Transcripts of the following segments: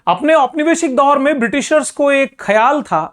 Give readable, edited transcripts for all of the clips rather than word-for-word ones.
अपने औपनिवेशिक दौर में ब्रिटिशर्स को एक ख्याल था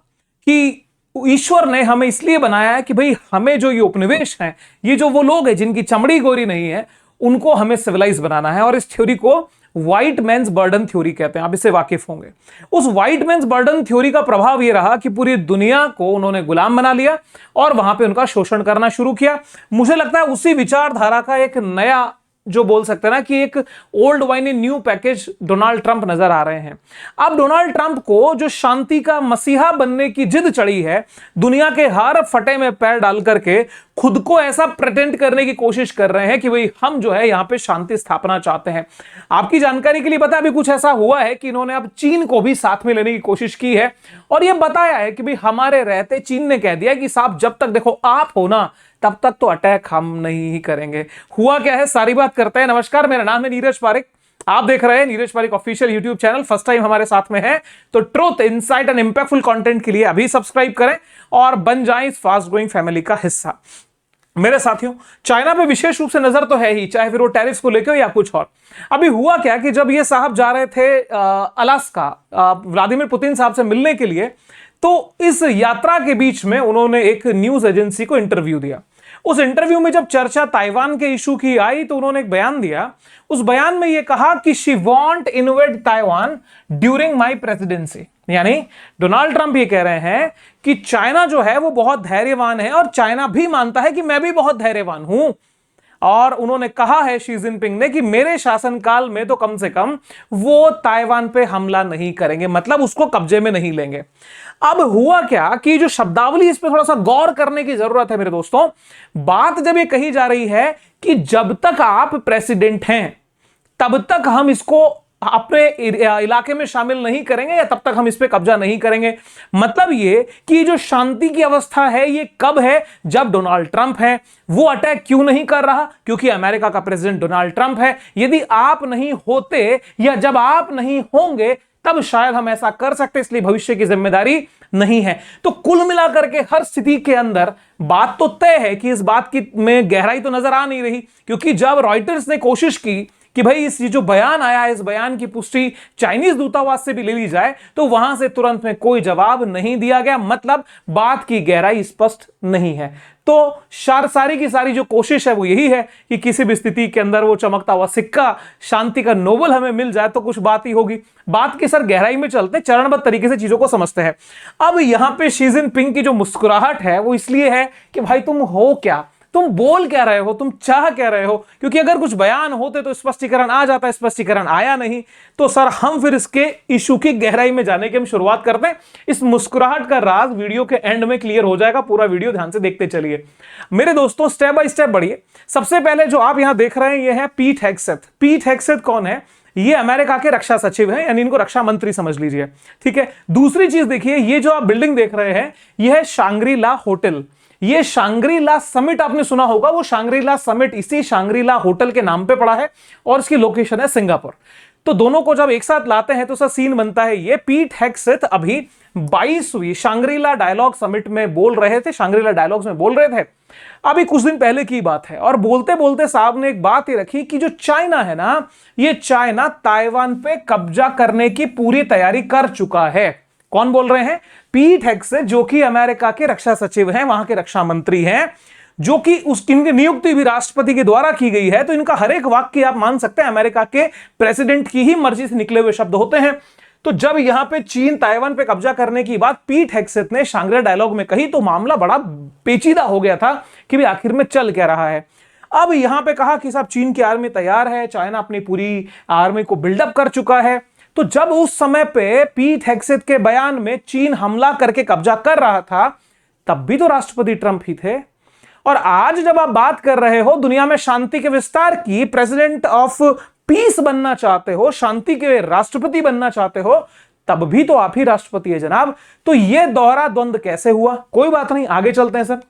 कि ईश्वर ने हमें इसलिए बनाया है कि भाई हमें जो ये उपनिवेश है, ये जो वो लोग हैं जिनकी चमड़ी गोरी नहीं है, उनको हमें सिविलाइज बनाना है। और इस थ्योरी को व्हाइट मैन्स बर्डन थ्योरी कहते हैं, आप इससे वाकिफ होंगे। उस व्हाइट मैन्स बर्डन थ्योरी का प्रभाव यह रहा कि पूरी दुनिया को उन्होंने गुलाम बना लिया और वहां पे उनका शोषण करना शुरू किया। मुझे लगता है उसी विचारधारा का एक नया, जो बोल सकते हैं ना कि एक old wine in new package, Donald Trump नजर आ रहे हैं। अब डोनाल्ड ट्रंप को जो शांति का मसीहा बनने की जिद चढ़ी है, दुनिया के हर फटे में पैर डाल करके खुद को ऐसा प्रेटेंड करने की कोशिश कर रहे हैं कि भाई हम जो है यहां पे शांति स्थापना चाहते हैं। आपकी जानकारी के लिए पता है, अभी कुछ ऐसा हुआ है कि इन्होंने अब चीन को भी साथ में लेने की कोशिश की है और यह बताया है कि भाई हमारे रहते, चीन ने कह दिया कि साहब जब तक देखो आप हो ना, तब तक तो अटैक हम नहीं ही करेंगे। हुआ क्या है, सारी बात करते हैं। नमस्कार, मेरा नाम है नीरज पारिक, आप देख रहे हैं Neeraj Pareek official YouTube channel. First time हमारे साथ में है तो truth, insight and impactful content के लिए अभी सब्सक्राइब करें और बन जाएं इस फास्ट ग्रोइंग फैमिली का हिस्सा। मेरे साथियों, चाइना पे विशेष रूप से नजर तो है ही, चाहे फिर वो टैरिफ्स को लेकर या कुछ और। अभी हुआ क्या कि जब ये साहब जा रहे थे अलास्का व्लादिमीर पुतिन साहब से मिलने के लिए, तो इस यात्रा के बीच में उन्होंने एक न्यूज एजेंसी को इंटरव्यू दिया। उस इंटरव्यू में जब चर्चा ताइवान के इशू की आई तो उन्होंने एक बयान दिया। उस बयान में यह कहा कि she want invade Taiwan during my presidency. यानी डोनाल्ड ट्रंप ये कह रहे हैं कि चाइना जो है वो बहुत धैर्यवान है और चाइना भी मानता है कि मैं भी बहुत धैर्यवान हूं। और उन्होंने कहा है शी जिनपिंग ने कि मेरे शासनकाल में तो कम से कम वो ताइवान पे हमला नहीं करेंगे, मतलब उसको कब्जे में नहीं लेंगे। अब हुआ क्या कि जो शब्दावली, इस पर थोड़ा सा गौर करने की जरूरत है मेरे दोस्तों। बात जब ये कही जा रही है कि जब तक आप प्रेसिडेंट हैं तब तक हम इसको अपने इलाके में शामिल नहीं करेंगे या तब तक हम इस पे कब्जा नहीं करेंगे, मतलब ये कि जो शांति की अवस्था है ये कब है, जब डोनाल्ड ट्रंप है। वो अटैक क्यों नहीं कर रहा, क्योंकि अमेरिका का प्रेसिडेंट डोनाल्ड ट्रंप है। यदि आप नहीं होते या जब आप नहीं होंगे तब शायद हम ऐसा कर सकते, इसलिए भविष्य की जिम्मेदारी नहीं है। तो कुल मिलाकर के हर स्थिति के अंदर बात तो तय है कि इस बात की में गहराई तो नजर आ नहीं रही, क्योंकि जब रॉयटर्स ने कोशिश की कि भाई इस जो बयान आया है, इस बयान की पुष्टि चाइनीज दूतावास से भी ले ली जाए, तो वहां से तुरंत में कोई जवाब नहीं दिया गया, मतलब बात की गहराई स्पष्ट नहीं है। तो सारी की सारी जो कोशिश है वो यही है कि किसी भी स्थिति के अंदर वो चमकता हुआ सिक्का, शांति का नोबल हमें मिल जाए तो कुछ बात ही होगी। बात की सर गहराई में चलते, चरणबद्ध तरीके से चीजों को समझते हैं। अब यहां पे शी जिनपिंग की जो मुस्कुराहट है वो इसलिए है कि भाई तुम हो क्या, तुम बोल क्या रहे हो, तुम चाह क्या रहे हो, क्योंकि अगर कुछ बयान होते तो स्पष्टीकरण आ जाता, स्पष्टीकरण आया नहीं। तो सर हम फिर इसके इशू की गहराई में जाने की हम शुरुआत करते हैं। इस मुस्कुराहट का राज वीडियो के एंड में क्लियर हो जाएगा, पूरा वीडियो ध्यान से देखते चलिए मेरे दोस्तों, स्टेप बाय स्टेप बढ़िए। सबसे पहले जो आप यहां देख रहे हैं ये है पीट हेग्सेथ। पीट हेग्सेथ कौन है? ये अमेरिका के रक्षा सचिव हैं, यानी इनको रक्षा मंत्री समझ लीजिए, ठीक है। दूसरी चीज देखिए, ये जो आप बिल्डिंग देख रहे हैं ये है शांग्री-ला होटल। ये शांग्री-ला समिट आपने सुना होगा, वो शांग्री-ला समिट इसी शांग्री-ला होटल के नाम पे पड़ा है और इसकी लोकेशन है सिंगापुर। तो दोनों को जब एक साथ लाते हैं तो सर सीन बनता है ये। पीट हेग्सेथ अभी 22वीं शांग्री-ला डायलॉग समिट में बोल रहे थे, शांग्री-ला डायलॉग्स में बोल रहे थे, अभी कुछ दिन पहले की बात है। और बोलते बोलते साहब ने एक बात ही रखी कि जो चाइना है ना, ये चाइना ताइवान पे कब्जा करने की पूरी तैयारी कर चुका है। कौन बोल रहे हैं? पीट हेग्सेथ, जो कि अमेरिका के रक्षा सचिव हैं, वहां के रक्षा मंत्री हैं, जो कि इनकी नियुक्ति भी राष्ट्रपति के द्वारा की गई है। तो इनका हर एक वाक्य आप मान सकते हैं अमेरिका के प्रेसिडेंट की ही मर्जी से निकले हुए शब्द होते हैं। तो जब यहां पे चीन ताइवान पे कब्जा करने की बात पीट हेग्सेथ ने शांग्री-ला डायलॉग में कही तो मामला बड़ा पेचीदा हो गया था कि भाई आखिर में चल क्या रहा है। अब यहां पे कहा कि साहब चीन की आर्मी तैयार है, चाइना अपनी पूरी आर्मी को बिल्डअप कर चुका है। तो जब उस समय पे पीट हेग्सेथ के बयान में चीन हमला करके कब्जा कर रहा था, तब भी तो राष्ट्रपति ट्रंप ही थे। और आज जब आप बात कर रहे हो दुनिया में शांति के विस्तार की, प्रेसिडेंट ऑफ पीस बनना चाहते हो, शांति के राष्ट्रपति बनना चाहते हो, तब भी तो आप ही राष्ट्रपति है जनाब। तो यह दोहरा द्वंद्व कैसे हुआ? कोई बात नहीं, आगे चलते हैं सर।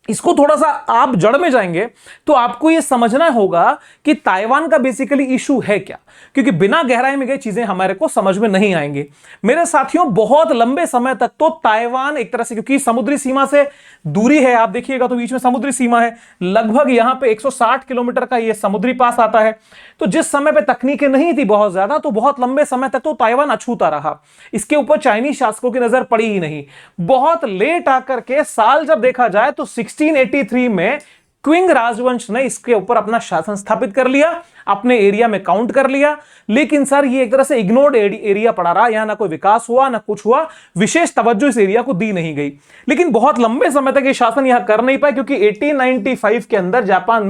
इसको थोड़ा सा आप जड़ में जाएंगे तो आपको यह समझना होगा कि ताइवान का बेसिकली इशू है क्या, क्योंकि बिना गहराई में गई चीजें हमारे को समझ में नहीं आएंगी मेरे साथियों। बहुत लंबे समय तक तो ताइवान एक तरह से, क्योंकि समुद्री सीमा से दूरी है, आप देखिएगा तो बीच में समुद्री सीमा है, लगभग यहां पे 160 किलोमीटर का यह समुद्री पास आता है। तो जिस समय पे तकनीकें नहीं थी बहुत ज्यादा, तो बहुत लंबे समय तक तो ताइवान अछूता रहा, इसके ऊपर चाइनीज शासकों की नजर पड़ी ही नहीं। बहुत लेट आकर के साल जब देखा जाए तो 1683 में क्विंग राजवंश ने इसके ऊपर अपना शासन स्थापित कर लिया, अपने एरिया में काउंट कर लिया। लेकिन सर ये एक तरह से इग्नोर्ड एरिया पड़ा रहा, यहां ना कोई विकास हुआ ना कुछ हुआ, विशेष तवज्जो इस एरिया को दी नहीं गई। लेकिन बहुत लंबे समय तक ये शासन यहां कर नहीं पाए, क्योंकि 1895 के अंदर जापान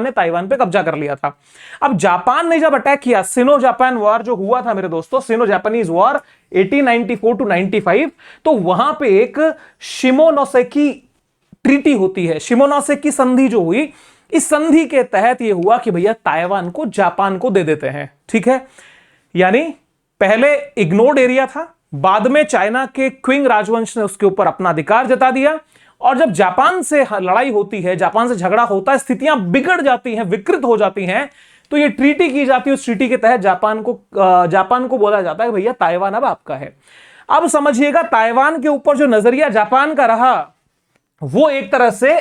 ने ताइवान पे कब्जा कर लिया था। अब जापान ने जब अटैक किया, सिनो जापान वॉर जो हुआ था मेरे दोस्तों, सिनो जापानीज वॉर 1894 टू 95, तो वहां पे एक शिमोनोसेकी ट्रीटी होती है, शिमोनोसेकी संधि जो हुई, इस संधि के तहत यह हुआ कि भैया ताइवान को जापान को दे देते हैं। ठीक है, यानी पहले इग्नोर्ड एरिया था, बाद में चाइना के क्विंग राजवंश ने उसके ऊपर अपना अधिकार जता दिया, और जब जापान से लड़ाई होती है, जापान से झगड़ा होता है, स्थितियां बिगड़ जाती हैं, विकृत हो जाती हैं, तो ये ट्रीटी की जाती है। उस ट्रीटी के तहत जापान को बोला जाता है भैया ताइवान अब आपका है। अब समझिएगा ताइवान के ऊपर जो नजरिया जापान का रहा वो एक तरह से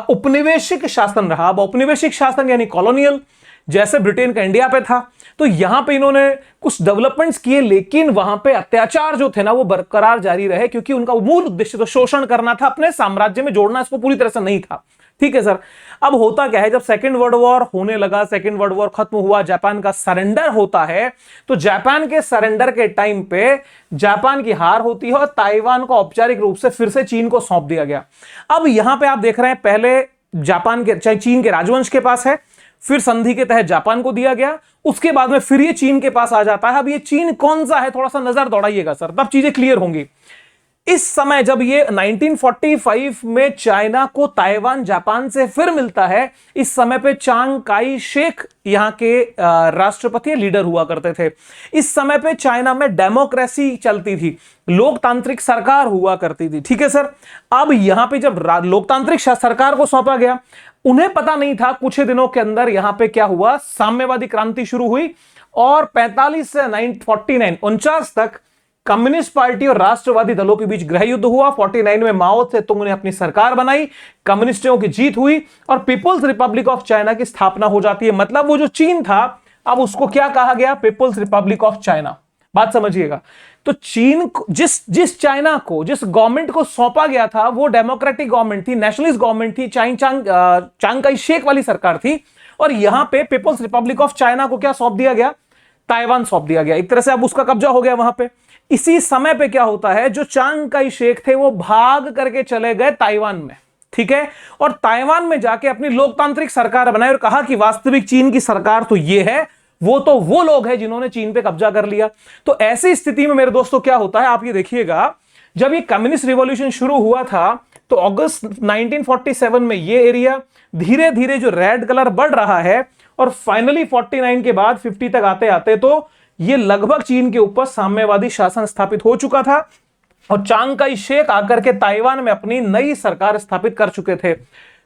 उपनिवेशिक शासन रहा। अब औपनिवेशिक शासन यानी कॉलोनियल, जैसे ब्रिटेन का इंडिया पे था, तो यहां पे इन्होंने कुछ डेवलपमेंट्स किए, लेकिन वहां पे अत्याचार जो थे ना वो बरकरार जारी रहे, क्योंकि उनका मूल उद्देश्य तो शोषण करना था, अपने साम्राज्य में जोड़ना इसको पूरी तरह से नहीं था। ठीक है सर। अब होता क्या है, जब सेकेंड वर्ल्ड वॉर होने लगा, सेकेंड वर्ल्ड वॉर खत्म हुआ, जापान का सरेंडर होता है, तो जापान के सरेंडर के टाइम पे जापान की हार होती है और ताइवान को औपचारिक रूप से फिर से चीन को सौंप दिया गया। अब यहां पे आप देख रहे हैं, पहले चीन के राजवंश के पास है, फिर संधि के तहत जापान को दिया गया, उसके बाद में फिर ये चीन के पास आ जाता है। अब ये चीन कौन सा है, थोड़ा सा नजर दौड़ाइएगा सर, तब चीजें क्लियर होंगी। इस समय जब ये 1945 में चाइना को ताइवान जापान से फिर मिलता है, इस समय पे चांग काई शेक यहां के राष्ट्रपति लीडर हुआ करते थे। इस समय पे चाइना में डेमोक्रेसी चलती थी, लोकतांत्रिक सरकार हुआ करती थी। ठीक है सर। अब यहां पे जब लोकतांत्रिक सरकार को सौंपा गया, उन्हें पता नहीं था कुछ ही दिनों के अंदर यहां पे क्या हुआ, साम्यवादी क्रांति शुरू हुई, और 45 से 49 तक कम्युनिस्ट पार्टी और राष्ट्रवादी दलों के बीच गृह युद्ध हुआ। 49 में माओ त्से-तुंग ने अपनी सरकार बनाई, कम्युनिस्टों की जीत हुई और पीपुल्स रिपब्लिक ऑफ चाइना की स्थापना हो जाती है। मतलब वो जो चीन था, अब उसको क्या कहा गया, पीपुल्स रिपब्लिक ऑफ चाइना। बात समझिएगा। तो चीन जिस चाइना को, जिस गवर्नमेंट को सौंपा गया था, वो डेमोक्रेटिक गवर्नमेंट थी, नेशनलिस्ट गवर्नमेंट थी, चांग काई शेक वाली सरकार थी। और यहां पे पीपुल्स रिपब्लिक ऑफ चाइना को क्या सौंप दिया गया, ताइवान सौंप दिया गया। एक तरह से अब उसका कब्जा हो गया वहां पे। इसी समय पे क्या होता है, जो चांग काई शेक थे वो भाग करके चले गए ताइवान में। ठीक है। और ताइवान में जाके अपनी लोकतांत्रिक सरकार बनाई और कहा कि वास्तविक चीन की सरकार तो ये है, वो लोग हैं जिन्होंने चीन पे कब्जा कर लिया। तो ऐसी स्थिति में मेरे दोस्तों क्या होता है, आप ये देखिएगा, जब ये कम्युनिस्ट रिवॉल्यूशन शुरू हुआ था तो अगस्त 1947 में ये एरिया धीरे धीरे जो रेड कलर बढ़ रहा है, और फाइनली 49 के बाद 50 तक आते आते तो ये लगभग चीन के ऊपर साम्यवादी शासन स्थापित हो चुका था, और चांग काई शेक आकर के ताइवान में अपनी नई सरकार स्थापित कर चुके थे।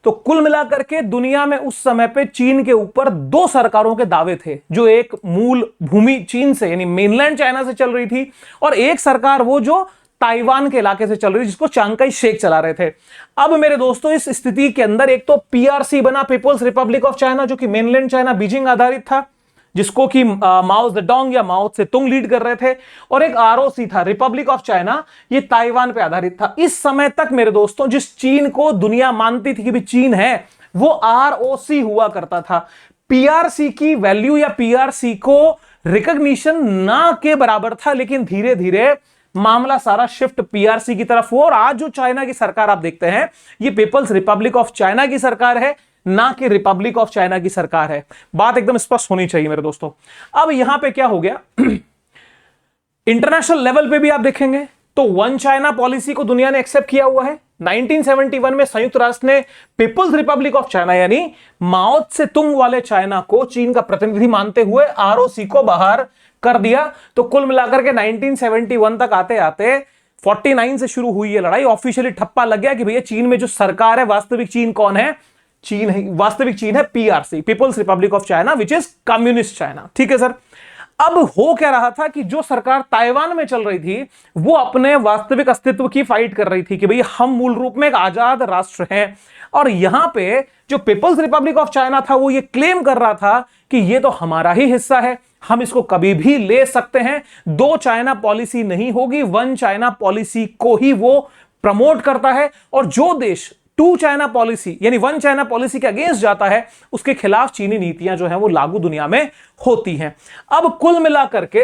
तो कुल मिलाकर के दुनिया में उस समय पे चीन के ऊपर दो सरकारों के दावे थे, जो एक मूल भूमि चीन से यानी मेनलैंड चाइना से चल रही थी, और एक सरकार वो जो ताइवान के इलाके से चल रही, जिसको चांग काई शेक चला रहे थे। अब मेरे दोस्तों इस स्थिति के अंदर एक तो पीआरसी बना, पीपुल्स रिपब्लिक ऑफ चाइना, जो कि मेनलैंड चाइना बीजिंग आधारित था, जिसको कि माओ जेडोंग या माओ त्से-तुंग लीड कर रहे थे, और एक आरओसी था, रिपब्लिक ऑफ चाइना, ये ताइवान पे आधारित था। इस समय तक मेरे दोस्तों जिस चीन को दुनिया मानती थी कि भी चीन है, वो आरओसी हुआ करता था। पीआरसी की वैल्यू या पीआरसी को रिकॉग्निशन ना के बराबर था, लेकिन धीरे धीरे मामला सारा शिफ्ट पीआरसी की तरफ हुआ, और आज जो चाइना की सरकार आप देखते हैं, ये पीपल्स रिपब्लिक ऑफ चाइना की सरकार है, ना कि रिपब्लिक ऑफ चाइना की सरकार है। बात एकदम स्पष्ट होनी चाहिए मेरे दोस्तों। अब यहां पे क्या हो गया, इंटरनेशनल लेवल पे भी आप देखेंगे तो वन चाइना पॉलिसी को दुनिया ने एक्सेप्ट किया हुआ है। 1971 में संयुक्त राष्ट्र ने पीपल्स रिपब्लिक ऑफ चाइना यानी माओ त्से-तुंग वाले चाइना को चीन का प्रतिनिधि मानते हुए आरओसी को बाहर कर दिया। तो कुल मिलाकर के 1971 तक आते आते 49 से शुरू हुई है लड़ाई, ऑफिशियली ठप्पा लग गया कि भैया चीन में जो सरकार है, वास्तविक चीन कौन है? चीन है, वास्तविक चीन है PRC, people's republic of China, which is communist China. ठीक है सर। अब हो क्या रहा था कि जो सरकार ताइवान में चल रही थी वो अपने वास्तविक अस्तित्व की फाइट कर रही थी कि भाई हम मूल रूप में एक आजाद राष्ट्र हैं, और यहां पे जो पीपल्स रिपब्लिक ऑफ चाइना था वो ये क्लेम कर रहा था कि ये तो हमारा ही हिस्सा है, हम इसको कभी भी ले सकते हैं, दो चाइना पॉलिसी नहीं होगी, वन चाइना पॉलिसी को ही वो प्रमोट करता है, और जो देश टू चाइना पॉलिसी यानी वन चाइना पॉलिसी के अगेंस्ट जाता है उसके खिलाफ चीनी नीतियां जो हैं वो लागू दुनिया में होती हैं। अब कुल मिलाकर के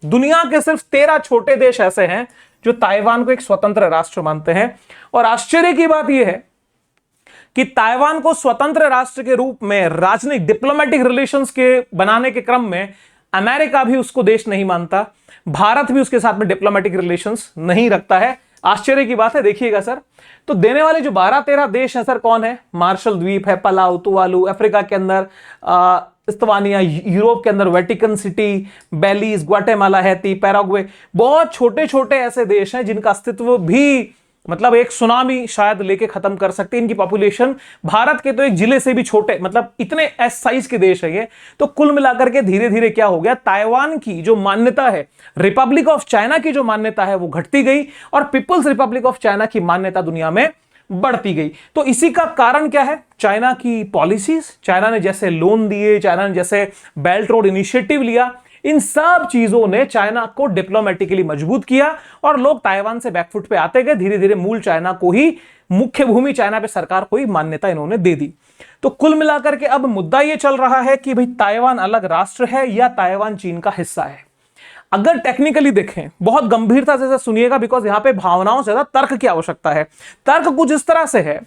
दुनिया के सिर्फ 13 छोटे देश ऐसे हैं जो ताइवान को एक स्वतंत्र राष्ट्र मानते हैं, और आश्चर्य की बात यह है कि ताइवान को स्वतंत्र राष्ट्र के रूप में राजनीतिक डिप्लोमेटिक रिलेशंस के बनाने के क्रम में अमेरिका भी उसको देश नहीं मानता, भारत भी उसके साथ में डिप्लोमेटिक रिलेशंस नहीं रखता है। आश्चर्य की बात है। देखिएगा सर, तो देने वाले जो 12-13 देश हैं सर कौन है? मार्शल द्वीप है, पलाउ, तुवालू, अफ्रीका के अंदर इस्तानिया, यूरोप के अंदर Vatican City, Belize, Guatemala, Haiti, Paraguay, बहुत छोटे छोटे ऐसे देश हैं जिनका अस्तित्व भी मतलब एक सुनामी शायद लेके खत्म कर सकते हैं। इनकी पॉपुलेशन भारत के तो एक जिले से भी छोटे, मतलब इतने एस साइज के देश है ये। तो कुल मिलाकर के धीरे धीरे क्या हो गया, ताइवान की जो मान्यता है, रिपब्लिक ऑफ चाइना की जो मान्यता है वो घटती गई, और पीपल्स रिपब्लिक ऑफ चाइना की मान्यता दुनिया में बढ़ती गई। तो इसी का कारण क्या है? चाइना की पॉलिसीज, चाइना ने जैसे लोन दिए, चाइना ने जैसे बेल्ट रोड इनिशिएटिव लिया, इन सब चीजों ने चाइना को डिप्लोमेटिकली मजबूत किया, और लोग ताइवान से बैकफुट पे आते गए। धीरे धीरे मूल चाइना को ही, मुख्य भूमि चाइना पे सरकार को ही मान्यता इन्होंने दे दी। तो कुल मिलाकर के अब मुद्दा यह चल रहा है कि भाई ताइवान अलग राष्ट्र है या ताइवान चीन का हिस्सा है। अगर टेक्निकली देखें, बहुत गंभीरता से सुनिएगा, बिकॉज यहां पे भावनाओं से ज्यादा तर्क की आवश्यकता है। तर्क कुछ इस तरह से है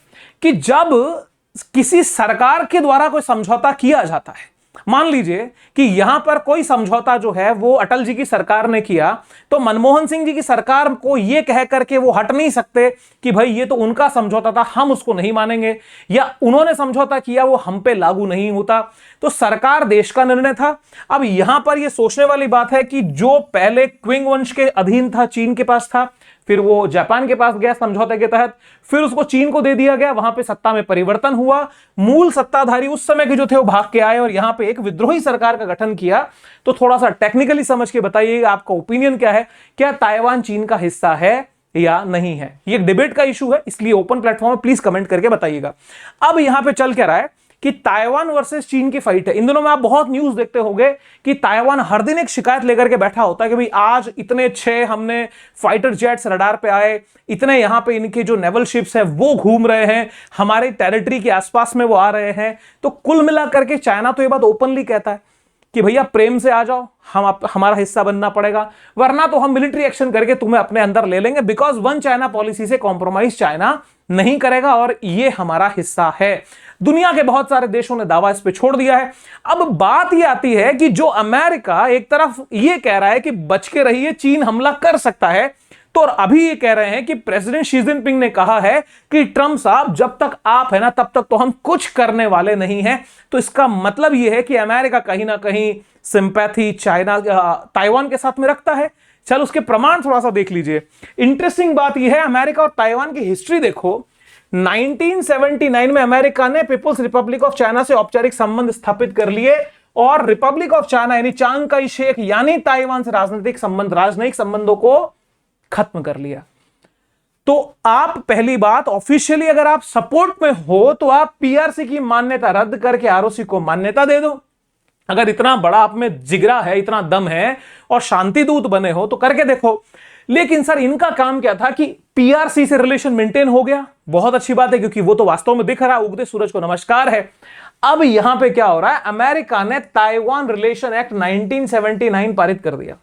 कि जब किसी सरकार के द्वारा कोई समझौता किया जाता है, मान लीजिए कि यहां पर कोई समझौता जो है वो अटल जी की सरकार ने किया, तो मनमोहन सिंह जी की सरकार को यह कह करके वो हट नहीं सकते कि भाई ये तो उनका समझौता था, हम उसको नहीं मानेंगे, या उन्होंने समझौता किया वो हम पे लागू नहीं होता। तो सरकार देश का निर्णय था। अब यहां पर यह सोचने वाली बात है कि जो पहले क्विंग वंश के अधीन था, चीन के पास था, फिर वो जापान के पास गया समझौते के तहत, फिर उसको चीन को दे दिया गया, वहां पे सत्ता में परिवर्तन हुआ, मूल सत्ताधारी उस समय के जो थे वो भाग के आए और यहां पे एक विद्रोही सरकार का गठन किया। तो थोड़ा सा टेक्निकली समझ के बताइएगा, आपका ओपिनियन क्या है, क्या ताइवान चीन का हिस्सा है या नहीं है? ये एक डिबेट का इशू है, इसलिए ओपन प्लेटफॉर्म में प्लीज कमेंट करके बताइएगा। अब यहां पे चल क्या रहा है कि ताइवान वर्सेस चीन की फाइट है। इन दिनों में आप बहुत न्यूज देखते होंगे कि ताइवान हर दिन एक शिकायत लेकर के बैठा होता है कि भाई आज इतने 6 हमने फाइटर जेट्स रडार पे आए, इतने यहां पे इनके जो नेवल शिप्स हैं वो घूम रहे हैं, हमारे टेरिटरी के आसपास में वो आ रहे हैं। तो कुल मिलाकर के चाइना तो ये बात ओपनली कहता है कि भैया प्रेम से आ जाओ, हमारा हिस्सा बनना पड़ेगा, वरना तो हम मिलिट्री एक्शन करके तुम्हें अपने अंदर ले लेंगे, बिकॉज वन चाइना पॉलिसी से कॉम्प्रोमाइज चाइना नहीं करेगा और ये हमारा हिस्सा है। दुनिया के बहुत सारे देशों ने दावा इस पे छोड़ दिया है। अब बात यह आती है कि जो अमेरिका एक तरफ यह कह रहा है कि बच के रहिए, चीन हमला कर सकता है, तो और अभी ये कह रहे हैं कि प्रेसिडेंट शी जिनपिंग ने कहा है कि ट्रंप साहब जब तक आप है ना तब तक तो हम कुछ करने वाले नहीं हैं। तो इसका मतलब यह है कि अमेरिका कहीं ना कहीं सिंपैथी चाइना ताइवान के साथ में रखता है। चल उसके प्रमाण थोड़ा सा देख लीजिए। इंटरेस्टिंग बात यह है, अमेरिका और ताइवान की हिस्ट्री देखो। 1979 में अमेरिका ने पीपुल्स रिपब्लिक ऑफ चाइना से औपचारिक संबंध स्थापित कर लिए और रिपब्लिक ऑफ चाइना यानी चांग काई शेक यानी ताइवान से राजनीतिक संबंधों को खत्म कर लिया। तो आप पहली बात ऑफिशियली अगर आप सपोर्ट में हो तो आप पीआरसी की मान्यता रद्द करके आरओसी को मान्यता दे दो। अगर इतना बड़ा आप में जिगरा है, इतना दम है और शांति दूत बने हो तो करके देखो। लेकिन सर इनका काम क्या था कि पीआरसी से रिलेशन मेंटेन हो गया, बहुत अच्छी बात है क्योंकि वो तो वास्तव में दिख रहा है, उगते सूरज को नमस्कार है। अब यहां पे क्या हो रहा है, अमेरिका ने ताइवान रिलेशन एक्ट 1979 पारित कर दिया।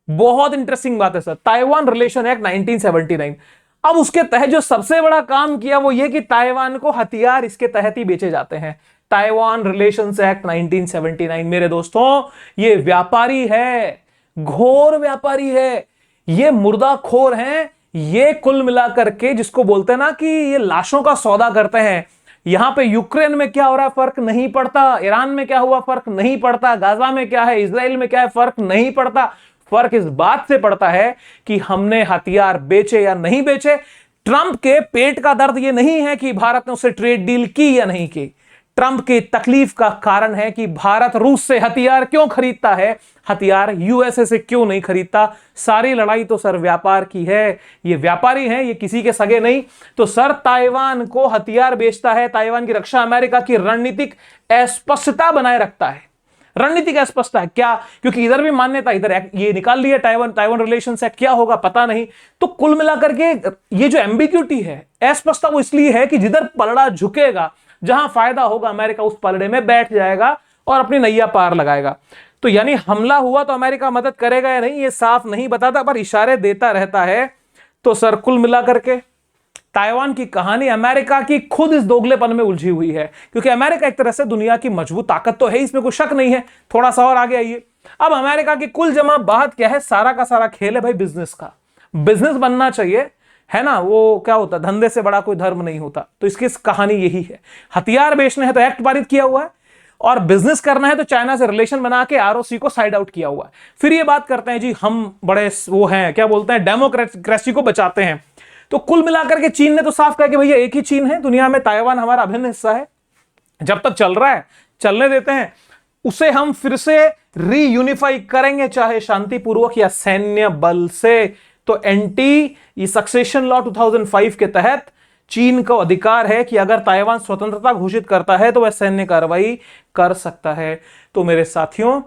बहुत इंटरेस्टिंग बात है सर, ताइवान रिलेशन एक्ट 1979। अब उसके तहत जो सबसे बड़ा काम किया वो ये कि ताइवान को हथियार इसके तहत ही बेचे जाते हैं। ताइवान रिलेशंस एक्ट 1979 मेरे दोस्तों ये व्यापारी है, घोर व्यापारी है, ये मुर्दाखोर हैं, ये कुल मिलाकर के जिसको बोलते हैं ना कि ये लाशों का सौदा करते हैं। यहां पे यूक्रेन में क्या हो रहा है फर्क नहीं पड़ता, ईरान में क्या हुआ फर्क नहीं पड़ता, गाजा में क्या है, इजराइल में क्या है फर्क नहीं पड़ता। फर्क इस बात से पड़ता है कि हमने हथियार बेचे या नहीं बेचे। ट्रंप के पेट का दर्द यह नहीं है कि भारत ने उससे ट्रेड डील की या नहीं की। ट्रंप की तकलीफ का कारण है कि भारत रूस से हथियार क्यों खरीदता है, हथियार यूएसए से क्यों नहीं खरीदता। सारी लड़ाई तो सर व्यापार की है, ये व्यापारी हैं, ये किसी के सगे नहीं। तो सर ताइवान को हथियार बेचता है, ताइवान की रक्षा अमेरिका की रणनीतिक अस्पष्टता बनाए रखता है। रणनीतिक अस्पष्टता है क्या? क्योंकि इधर भी मान्यता, इधर ये निकाल लिया ताइवान रिलेशंस एक्ट, क्या होगा पता नहीं। तो कुल मिलाकर के ये जो एम्बिग्यूटी है, अस्पष्टता, वो इसलिए है कि जिधर पलड़ा झुकेगा, जहां फायदा होगा, अमेरिका उस पलड़े में बैठ जाएगा और अपनी नैया पार लगाएगा। तो यानी हमला हुआ तो अमेरिका मदद करेगा या नहीं, ये साफ नहीं बताता, पर इशारे देता रहता है। तो सर कुल मिलाकर के ताइवान की कहानी अमेरिका की खुद इस दोगलेपन में उलझी हुई है, क्योंकि अमेरिका एक तरह से दुनिया की मजबूत ताकत तो है, इसमें कोई शक नहीं है। थोड़ा सा और आगे आइए, अब अमेरिका की कुल जमा बात क्या है? सारा का सारा खेल है भाई बिजनेस का। बिजनेस बनना चाहिए, है ना, वो क्या होता है, धंधे से बड़ा कोई धर्म नहीं होता। तो इसकी कहानी यही है। हथियार बेचने हैं तो एक्ट पारित किया हुआ है, और बिजनेस करना है तो चाइना से रिलेशन बना के आरओसी को साइड आउट किया हुआ है। फिर ये बात करते हैं जी हम बड़े वो हैं, क्या बोलते हैं, डेमोक्रेसी को बचाते हैं। तो कुल मिलाकर के चीन ने तो साफ कहा कि भैया एक ही चीन है दुनिया में, ताइवान हमारा अभिन्न हिस्सा है। जब तक चल रहा है चलने देते हैं, उसे हम फिर से रीयूनिफाई करेंगे, चाहे शांतिपूर्वक या सैन्य बल से। तो एंटी सक्सेशन लॉ 2005 के तहत चीन को अधिकार है कि अगर ताइवान स्वतंत्रता घोषित करता है तो वह सैन्य कार्रवाई कर सकता है। तो मेरे साथियों,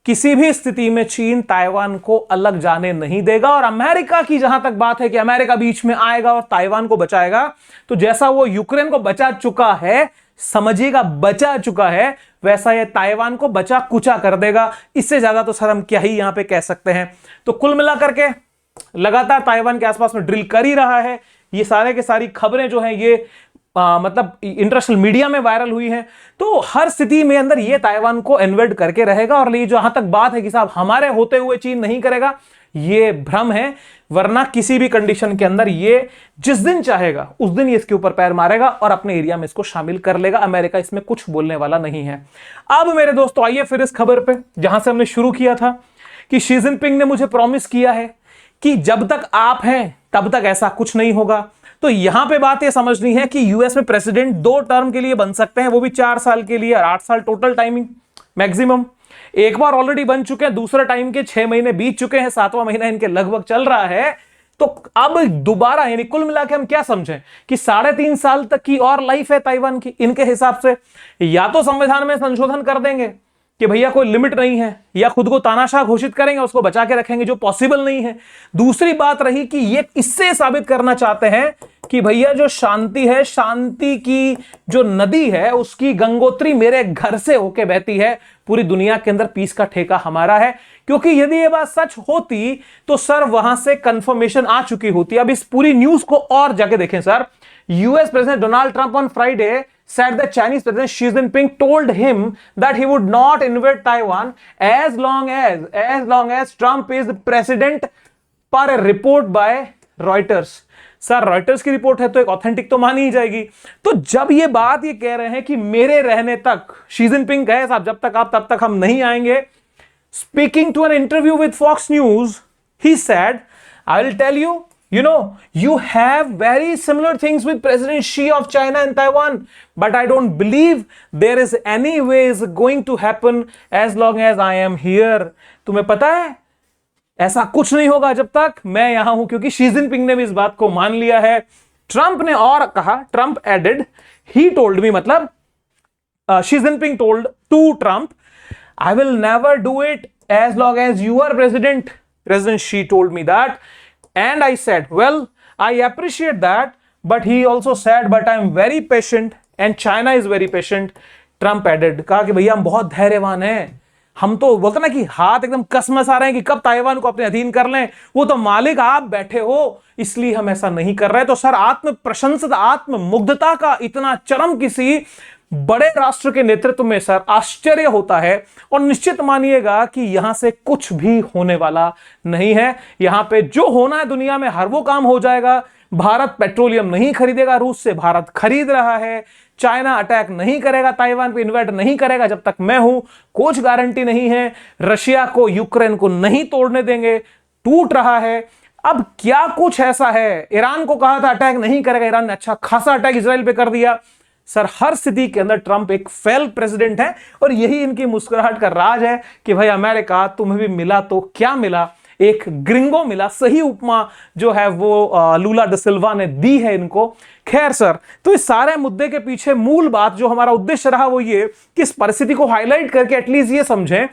किसी भी स्थिति में चीन ताइवान को अलग जाने नहीं देगा। और अमेरिका की जहां तक बात है कि अमेरिका बीच में आएगा और ताइवान को बचाएगा, तो जैसा वो यूक्रेन को बचा चुका है, समझिएगा बचा चुका है, वैसा ये ताइवान को बचा कुचा कर देगा। इससे ज्यादा तो सर हम क्या ही यहां पे कह सकते हैं। तो कुल मिलाकर के लगातार ताइवान के आसपास में ड्रिल कर ही रहा है। ये सारे के सारी खबरें जो हैं ये मतलब इंटरनेशनल मीडिया में वायरल हुई हैं। तो हर स्थिति में अंदर ये ताइवान को इन्वेड करके रहेगा। और ये जहां तक बात है कि साहब हमारे होते हुए चीन नहीं करेगा, ये भ्रम है। वरना किसी भी कंडीशन के अंदर ये जिस दिन चाहेगा उस दिन ये इसके ऊपर पैर मारेगा और अपने एरिया में इसको शामिल कर लेगा। अमेरिका इसमें कुछ बोलने वाला नहीं है। अब मेरे दोस्तों आइए फिर इस खबर पे जहां से हमने शुरू किया था कि शी जिनपिंग ने मुझे प्रॉमिस किया है कि जब तक आप हैं तब तक ऐसा कुछ नहीं होगा। तो यहां पे बात यह समझनी है कि यूएस में प्रेसिडेंट 2 टर्म के लिए बन सकते हैं, वो भी 4 साल के लिए और 8 साल टोटल टाइमिंग मैक्सिमम। एक बार ऑलरेडी बन चुके हैं, दूसरा टाइम के 6 महीने बीत चुके हैं, 7वां महीना इनके लगभग चल रहा है। तो अब दोबारा यानी कुल मिला के हम क्या समझें कि 3.5 साल तक की और लाइफ है ताइवान की इनके हिसाब से। या तो संविधान में संशोधन कर देंगे कि भैया कोई लिमिट नहीं है, या खुद को तानाशाह घोषित करेंगे, उसको बचा के रखेंगे, जो पॉसिबल नहीं है। दूसरी बात रही कि ये इससे साबित करना चाहते हैं कि भैया जो शांति है, शांति की जो नदी है, उसकी गंगोत्री मेरे घर से होके बहती है, पूरी दुनिया के अंदर पीस का ठेका हमारा है। क्योंकि यदि ये बात सच होती तो सर वहां से कंफर्मेशन आ चुकी होती। अब इस पूरी न्यूज को और जाके देखें sir. US president Donald Trump on Friday said that Chinese President Xi Jinping told him that he would not invade Taiwan as long as Trump is president, per a report by Reuters। Sir Reuters की report है तो एक authentic तो मानी ही जाएगी। तो जब ये बात ये कह रहे हैं कि मेरे रहने तक, शी जिनपिंग कहे साहब जब तक आप तब तक हम नहीं आएंगे। Speaking to an interview with Fox News, he said, I will tell you, you know, you have very similar things with President Xi of China and Taiwan, but I don't believe there is any way is going to happen as long as I am here। तुम्हें पता है ऐसा कुछ नहीं होगा जब तक मैं यहां हूं, क्योंकि शी जिनपिंग ने भी इस बात को मान लिया है। ट्रंप ने और कहा, Trump added, he told me, मतलब Xi Jinping told to Trump, I will never do it as long as you are president। President Xi told me that, and I said, well, I appreciate that, but he also said, but I am very patient and China is very patient। Trump added, कहा कि भैया हम बहुत धैर्यवान हैं, हम तो बोलते ना कि हाथ एकदम कसमस आ रहे हैं कि कब ताइवान को अपने अधीन कर लें, वो तो मालिक आप बैठे हो, इसलिए हम ऐसा नहीं कर रहे। तो सर आत्म प्रशंसित, आत्म मुग्धता का इतना चरम किसी बड़े राष्ट्र के नेतृत्व में सर आश्चर्य होता है, और निश्चित मानिएगा कि यहां से कुछ भी होने वाला नहीं है। यहां पे जो होना है दुनिया में हर वो काम हो जाएगा। भारत पेट्रोलियम नहीं खरीदेगा रूस से, भारत खरीद रहा है। चाइना अटैक नहीं करेगा, ताइवान पे इन्वेट नहीं करेगा जब तक मैं हूं, कुछ गारंटी नहीं है। रशिया को, यूक्रेन को नहीं तोड़ने देंगे, टूट रहा है। अब क्या कुछ ऐसा है, ईरान को कहा था अटैक नहीं करेगा, ईरान ने अच्छा खासा अटैक इजराइल पे कर दिया। सर हर स्थिति के अंदर ट्रंप एक फेल प्रेसिडेंट है, और यही इनकी मुस्कुराहट का राज है कि भाई अमेरिका तुम्हें भी मिला तो क्या मिला, एक ग्रिंगो मिला। सही उपमा जो है वो लूला ड सिल्वा ने दी है इनको। खैर सर, तो इस सारे मुद्दे के पीछे मूल बात जो हमारा उद्देश्य रहा वो ये कि इस परिस्थिति को हाईलाइट करके एटलीस्ट ये समझें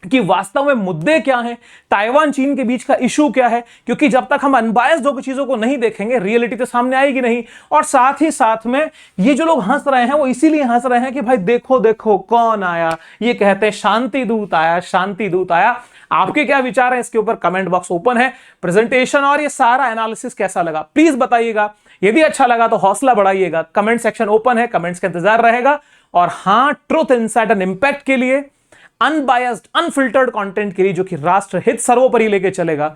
कि वास्तव में मुद्दे क्या हैं, ताइवान चीन के बीच का इशू क्या है। क्योंकि जब तक हम अनबायस्ड होकर चीजों को नहीं देखेंगे, रियलिटी तो सामने आएगी नहीं। और साथ ही साथ में ये जो लोग हंस रहे हैं वो इसीलिए हंस रहे हैं कि भाई देखो देखो कौन आया, ये कहते हैं शांति दूत आया, शांति दूत आया। आपके क्या विचार हैं इसके ऊपर, कमेंट बॉक्स ओपन है। प्रेजेंटेशन और ये सारा एनालिसिस कैसा लगा प्लीज बताइएगा। यदि अच्छा लगा तो हौसला बढ़ाइएगा। कमेंट सेक्शन ओपन है, कमेंट्स का इंतजार रहेगा। और हां, ट्रुथ, इनसाइट एंड इंपैक्ट के लिए, अनबायस्ड अनफिल्टर्ड कंटेंट के लिए जो कि राष्ट्र हित सर्वोपरि लेके चलेगा,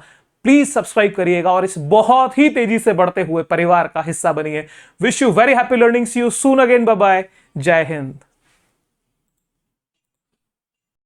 प्लीज सब्सक्राइब करिएगा और इस बहुत ही तेजी से बढ़ते हुए परिवार का हिस्सा बनिए। Wish you very happy learning, see you soon again, bye bye, जय हिंद।